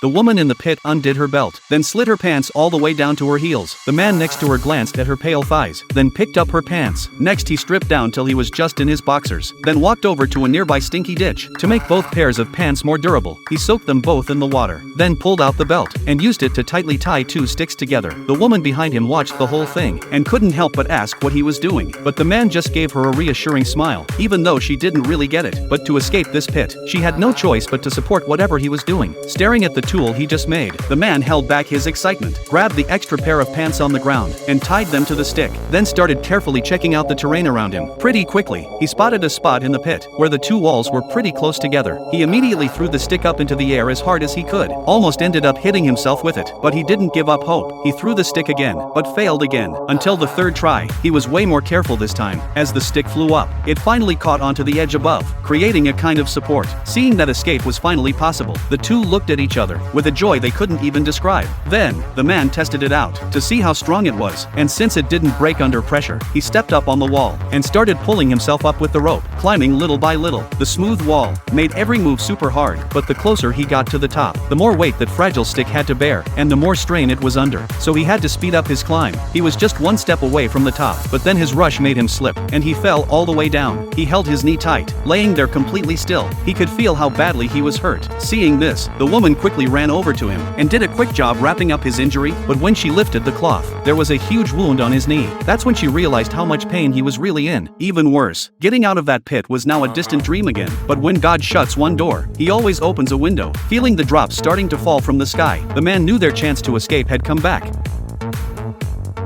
The woman in the pit undid her belt, then slid her pants all the way down to her heels. The man next to her glanced at her pale thighs, then picked up her pants. Next he stripped down till he was just in his boxers, then walked over to a nearby stinky ditch. To make both pairs of pants more durable, he soaked them both in the water, then pulled out the belt, and used it to tightly tie two sticks together. The woman behind him watched the whole thing, and couldn't help but ask what he was doing, but the man just gave her a reassuring smile, even though she didn't really get it. But to escape this pit, she had no choice but to support whatever he was doing. Staring at the tool he just made, the man held back his excitement, grabbed the extra pair of pants on the ground, and tied them to the stick, then started carefully checking out the terrain around him. Pretty quickly, he spotted a spot in the pit, where the two walls were pretty close together. He immediately threw the stick up into the air as hard as he could, almost ended up hitting himself with it, but he didn't give up hope. He threw the stick again, but failed again. Until the third try, he was way more careful this time. As the stick flew up, it finally caught onto the edge above, creating a kind of support. Seeing that escape was finally possible, the two looked at each other, with a joy they couldn't even describe. Then, the man tested it out, to see how strong it was, and since it didn't break under pressure, he stepped up on the wall, and started pulling himself up with the rope, climbing little by little. The smooth wall made every move super hard, but the closer he got to the top, the more weight that fragile stick had to bear, and the more strain it was under, so he had to speed up his climb. He was just one step away from the top, but then his rush made him slip, and he fell all the way down. He held his knee tight, laying there completely still. He could feel how badly he was hurt. Seeing this, the woman quickly ran over to him, and did a quick job wrapping up his injury, but when she lifted the cloth, there was a huge wound on his knee. That's when she realized how much pain he was really in. Even worse, getting out of that pit was now a distant dream again, but when God shuts one door, he always opens a window. Feeling the drops starting to fall from the sky, the man knew their chance to escape had come back.